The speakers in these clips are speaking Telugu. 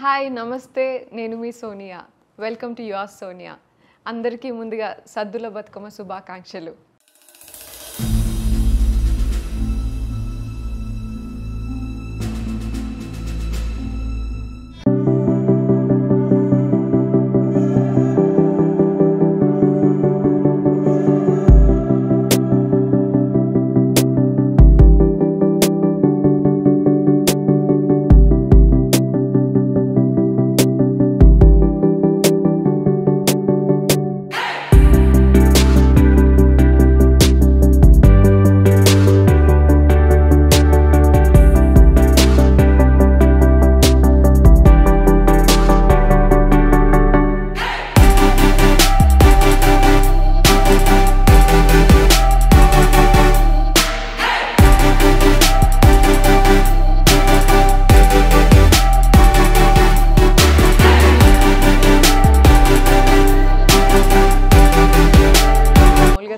హాయ్ నమస్తే నేను మీ Sonia welcome to your Sonia అందరికీ ముందుగా సద్దుల బతుకమ్మ శుభాకాంక్షలు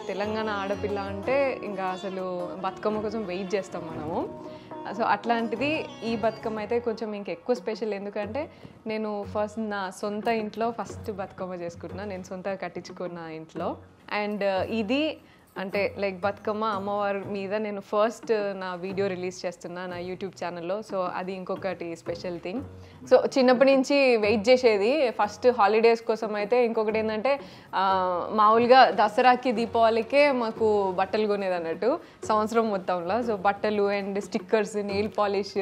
తెలంగాణ ఆడపిల్ల అంటే ఇంకా అసలు బతుకమ్మ కోసం వెయిట్ చేస్తాం మనము. సో అట్లాంటిది ఈ బతుకమ్మ అయితే కొంచెం ఇంకెక్కువ స్పెషల్. ఎందుకంటే నేను ఫస్ట్ నా సొంత ఇంట్లో ఫస్ట్ బతుకమ్మ చేసుకుంటున్నా, నేను సొంతగా కట్టించుకున్న ఇంట్లో. అండ్ ఇది అంటే లైక్ బతుకమ్మ అమ్మవారి మీద నేను ఫస్ట్ నా వీడియో రిలీజ్ చేస్తున్నా నా యూట్యూబ్ ఛానల్లో. సో అది ఇంకొకటి స్పెషల్ థింగ్. సో చిన్నప్పటి నుంచి వెయిట్ చేసేది ఫస్ట్ హాలిడేస్ కోసం అయితే. ఇంకొకటి ఏంటంటే మామూలుగా దసరాకి దీపావళికే మాకు బట్టలు కొనేది అన్నట్టు సంవత్సరం మొత్తంలో. సో బట్టలు అండ్ స్టిక్కర్స్, నెయిల్ పాలిష్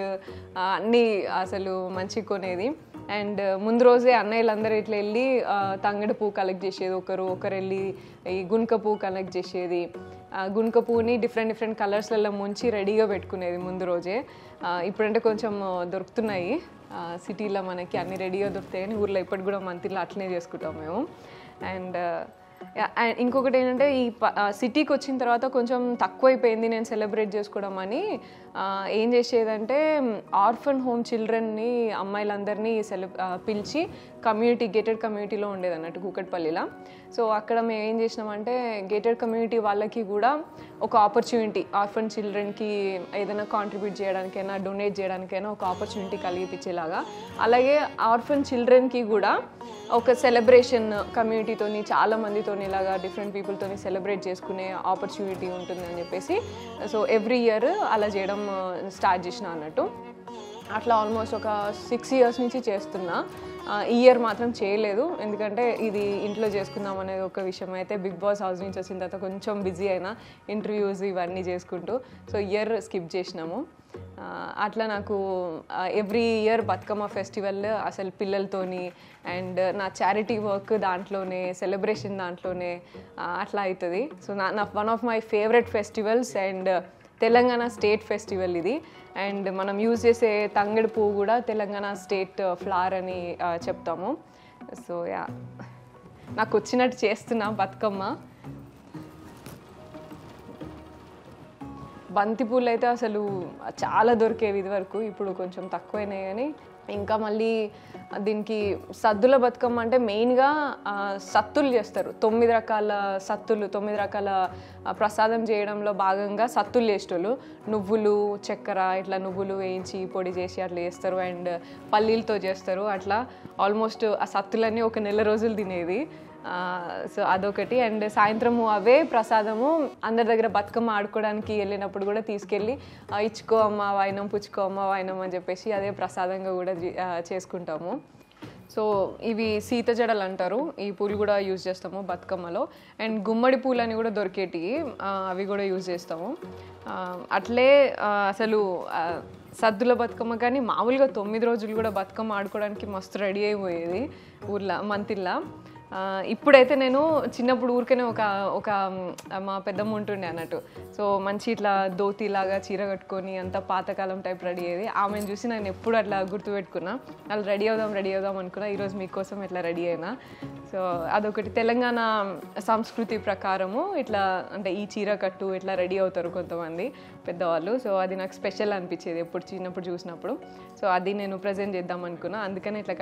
అన్నీ అసలు మంచిగా కొనేది. అండ్ ముందు రోజే అన్నయ్యలందరూ ఇట్లా వెళ్ళి తంగడి పువ్వు కలెక్ట్ చేసేది, ఒకరు వెళ్ళి ఈ గునుక పువ్వు కలెక్ట్ చేసేది. గునుక పువ్వుని డిఫరెంట్ కలర్స్లలో ముంచి రెడీగా పెట్టుకునేది ముందు రోజే. ఇప్పుడంటే కొంచెం దొరుకుతున్నాయి సిటీలో, మనకి అన్ని రెడీగా దొరుకుతాయి. కానీ ఊర్లో ఇప్పటికి కూడా మంత్రిలో అట్లనే చేసుకుంటాం మేము. అండ్ ఇంకొకటి ఏంటంటే ఈ సిటీకి వచ్చిన తర్వాత కొంచెం తక్కువైపోయింది నేను సెలబ్రేట్ చేసుకోవడం అని. ఏం చేసేదంటే ఆర్ఫన్ హోమ్ చిల్డ్రన్ని అమ్మాయిలందరినీ పిలిచి గేటెడ్ కమ్యూనిటీలో ఉండేది అన్నట్టు కూకట్పల్లిలో. సో అక్కడ మేము ఏం చేసినామంటే గేటెడ్ కమ్యూనిటీ వాళ్ళకి కూడా ఒక ఆపర్చునిటీ, ఆర్ఫన్ చిల్డ్రన్కి ఏదైనా కాంట్రిబ్యూట్ చేయడానికైనా డొనేట్ చేయడానికైనా ఒక ఆపర్చునిటీ కలిగిపించేలాగా, అలాగే ఆర్ఫన్ చిల్డ్రన్కి కూడా ఒక సెలబ్రేషన్ కమ్యూనిటీతోని చాలా మందితోని ఇలాగా డిఫరెంట్ పీపుల్తోని సెలబ్రేట్ చేసుకునే ఆపర్చునిటీ ఉంటుంది అని చెప్పేసి సో ఎవ్రీ ఇయర్ అలా చేయడం స్టార్ట్ చేసిన అన్నట్టు. అట్లా ఆల్మోస్ట్ ఒక 6 years నుంచి చేస్తున్నా. ఈ ఇయర్ మాత్రం చేయలేదు, ఎందుకంటే ఇది ఇంట్లో చేసుకుందాం అనేది ఒక విషయం. అయితే బిగ్ బాస్ హౌస్ నుంచి వచ్చిన తర్వాత కొంచెం బిజీ అయినా ఇంటర్వ్యూస్ ఇవన్నీ చేసుకుంటూ, సో ఇయర్ స్కిప్ చేసినాము. అట్లా నాకు ఎవ్రీ ఇయర్ బతుకమ్మ ఫెస్టివల్ అసలు పిల్లలతోని అండ్ నా చారిటీ వర్క్ దాంట్లోనే, సెలబ్రేషన్ దాంట్లోనే అట్లా అవుతుంది. సో నా one of my favourite festivals and Telangana state festival ఇది. అండ్ మనం యూజ్ చేసే తంగడి పువ్వు కూడా తెలంగాణ స్టేట్ ఫ్లవర్ అని చెప్తాము. సో యా, నాకు వచ్చినట్టు చేస్తున్నా బతుకమ్మ. బంతిపూలు అయితే అసలు చాలా దొరికేవి ఇది వరకు, ఇప్పుడు కొంచెం తక్కువైనాయి. కానీ ఇంకా మళ్ళీ దీనికి సద్దుల బతుకమ్మ అంటే మెయిన్గా సత్తులు చేస్తారు. 9 రకాల సత్తులు, 9 రకాల ప్రసాదం చేయడంలో భాగంగా సత్తులు చేసేటోళ్ళు. నువ్వులు, చక్కెర, ఇట్లా నువ్వులు వేయించి పొడి చేసి అట్లా చేస్తారు. అండ్ పల్లీలతో చేస్తారు. అట్లా ఆల్మోస్ట్ ఆ సత్తులన్నీ ఒక నెల రోజులు తినేది. సో అదొకటి. అండ్ సాయంత్రము అవే ప్రసాదము అందరి దగ్గర బతుకమ్మ ఆడుకోవడానికి వెళ్ళినప్పుడు కూడా తీసుకెళ్ళి ఇచ్చుకో అమ్మ వాయినం, పుచ్చుకో అమ్మ వాయినం అని చెప్పేసి అదే ప్రసాదంగా కూడా చేసుకుంటాము. సో ఇవి సీత జడలు అంటారు, ఈ పూలు కూడా యూజ్ చేస్తాము బతుకమ్మలో. అండ్ గుమ్మడి పూలు అని కూడా దొరికేటివి, అవి కూడా యూజ్ చేస్తాము. అట్లే అసలు సద్దుల బతుకమ్మ కానీ మామూలుగా 9 రోజులు కూడా బతుకమ్మ ఆడుకోవడానికి మస్తు రెడీ అయిపోయేది ఊర్లో, మంతిల్లా. ఇప్పుడైతే నేను చిన్నప్పుడు ఊరికనే ఒక మా పెద్దమ్మ ఉంటుండే అన్నట్టు. సో మంచి ఇట్లా ధోతిలాగా చీర కట్టుకొని అంత పాతకాలం టైప్ రెడీ అయ్యేది. ఆమెను చూసి నేను ఎప్పుడు అట్లా గుర్తుపెట్టుకున్నా, అలా రెడీ అవుదాం అనుకున్నా. ఈరోజు మీకోసం ఇట్లా రెడీ అయినా. సో అదొకటి తెలంగాణ సంస్కృతి ప్రకారము ఇట్లా అంటే ఈ చీర కట్టు ఇట్లా రెడీ అవుతారు కొంతమంది పెద్దవాళ్ళు. సో అది నాకు స్పెషల్ అనిపించేది ఎప్పుడు చిన్నప్పుడు చూసినప్పుడు. సో అది నేను ప్రజెంట్ చేద్దాం అనుకున్నా, అందుకని ఇట్లా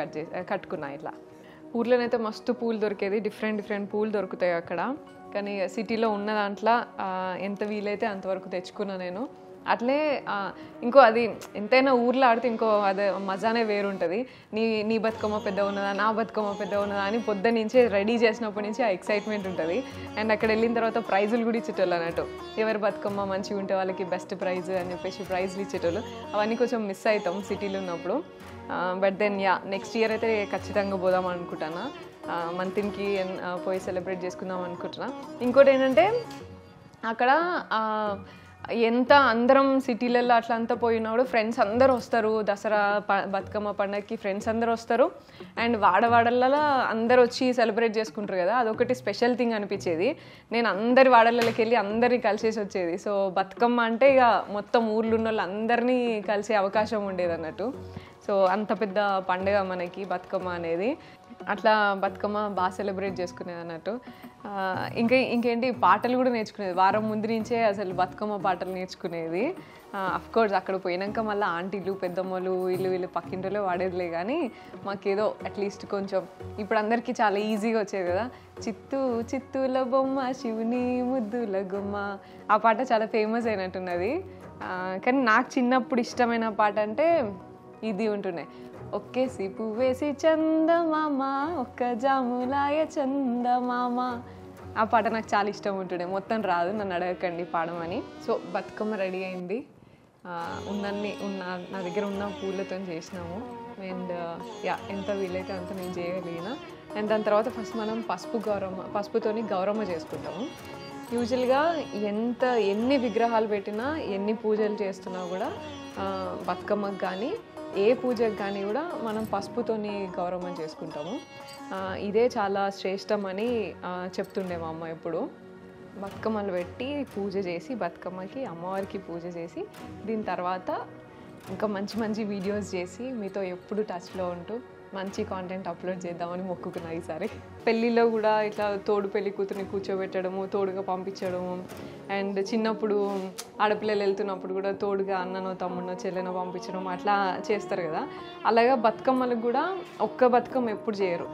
కట్టుకున్నా ఇట్లా. ఊర్లోనైతే మస్తు పూలు దొరికేది, డిఫరెంట్ పూలు దొరుకుతాయి అక్కడ. కానీ సిటీలో ఉన్న దాంట్లో ఎంత వీలైతే అంతవరకు తెచ్చుకున్నా నేను. అట్లే ఇంకో అది ఎంతైనా ఊర్లో ఆడితే ఇంకో అదే మజానే వేరుంటుంది. నీ బతుకమ్మ పెద్ద ఉన్నదా, నా బతుకమ్మ పెద్ద ఉన్నదా అని పొద్దు నుంచే రెడీ చేసినప్పటి నుంచి ఆ ఎక్సైట్మెంట్ ఉంటుంది. అండ్ అక్కడ వెళ్ళిన తర్వాత ప్రైజులు కూడా ఇచ్చేటోళ్ళు అన్నట్టు. ఎవరి బతుకమ్మ మంచిగా ఉంటే వాళ్ళకి బెస్ట్ ప్రైజ్ అని చెప్పేసి ప్రైజ్లు ఇచ్చేటోళ్ళు. అవన్నీ కొంచెం మిస్ అవుతాం సిటీలో ఉన్నప్పుడు. బట్ దెన్ నెక్స్ట్ ఇయర్ అయితే ఖచ్చితంగా పోదాం అనుకుంటాను. మంత్కి పోయి సెలబ్రేట్ చేసుకుందాం అనుకుంటున్నా. ఇంకోటి ఏంటంటే అక్కడ ఎంత అందరం సిటీలలో అట్లా అంతా పోయినప్పుడు ఫ్రెండ్స్ అందరూ వస్తారు. దసరా బతుకమ్మ పండగకి ఫ్రెండ్స్ అందరూ వస్తారు. అండ్ వాడవాడలలో అందరు వచ్చి సెలబ్రేట్ చేసుకుంటారు కదా, అదొకటి స్పెషల్ థింగ్ అనిపించేది. నేను అందరి వాడలకి వెళ్ళి అందరినీ కలిసేసి వచ్చేది. సో బతుకమ్మ అంటే ఇక మొత్తం ఊర్లో ఉన్న వాళ్ళు అందరినీ కలిసే అవకాశం ఉండేది అన్నట్టు. సో అంత పెద్ద పండుగ మనకి బతుకమ్మ అనేది. అట్లా బతుకమ్మ బాగా సెలబ్రేట్ చేసుకునేది అన్నట్టు. ఇంకేంటి పాటలు కూడా నేర్చుకునేది. వారం ముందు నుంచే అసలు బతుకమ్మ పాటలు నేర్చుకునేది. అఫ్కోర్స్ అక్కడ పోయినాక మళ్ళీ ఆంటీలు పెద్దమ్మలు వీళ్ళు పక్కింటిలో వాడేదిలే, కానీ మాకేదో అట్లీస్ట్ కొంచెం ఇప్పుడు అందరికీ చాలా ఈజీగా వచ్చేది కదా. చిత్తూల బొమ్మ శివుని ముద్దుల గుమ్మ, ఆ పాట చాలా ఫేమస్ అయినట్టున్నది. కానీ నాకు చిన్నప్పుడు ఇష్టమైన పాట అంటే ఇది ఉంటుండే, ఒక్కేసి పువ్వేసి చందమామ ఒక్క జాములాయ చందమామ. ఆ పాట నాకు చాలా ఇష్టం ఉంటుండే. మొత్తం రాదు, నన్ను అడగకండి పాడమని. సో బతుకమ్మ రెడీ అయింది. నా దగ్గర ఉన్న పూలతో చేసినాము. అండ్ ఎంత వీలైతే అంత నేను చేయగలిగిన. అండ్ దాని తర్వాత ఫస్ట్ మనం పసుపుతోని గౌరమ్మ చేసుకుంటాము. యూజువల్గా ఎన్ని విగ్రహాలు పెట్టినా ఎన్ని పూజలు చేస్తున్నా కూడా బతుకమ్మకు కానీ ఏ పూజకు కానీ కూడా మనం పసుపుతోని గౌరవం చేసుకుంటాము. ఇదే చాలా శ్రేష్టమని చెప్తుండే మా అమ్మ ఎప్పుడు. బతుకమ్మలు పెట్టి పూజ చేసి బతుకమ్మకి అమ్మవారికి పూజ చేసి దీని తర్వాత ఇంకా మంచి మంచి వీడియోస్ చేసి మీతో ఎప్పుడు టచ్లో ఉంటూ మంచి కాంటెంట్ అప్లోడ్ చేద్దామని మొక్కుకున్నా ఈసారి. పెళ్ళిలో కూడా ఇట్లా తోడు పెళ్లి కూతుర్ని కూర్చోబెట్టడము, తోడుగా పంపించడము. అండ్ చిన్నప్పుడు ఆడపిల్లలు వెళ్తున్నప్పుడు కూడా తోడుగా అన్ననో తమ్మునో చెల్లెనో పంపించడం అట్లా చేస్తారు కదా. అలాగా బతుకమ్మలకు కూడా ఒక్క బతుకమ్మ ఎప్పుడు చేయరు.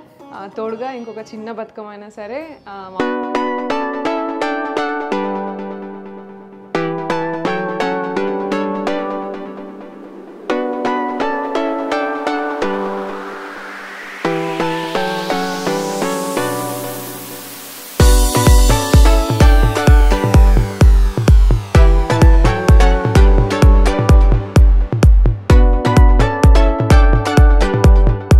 తోడుగా ఇంకొక చిన్న బతుకమ్మ అయినా సరే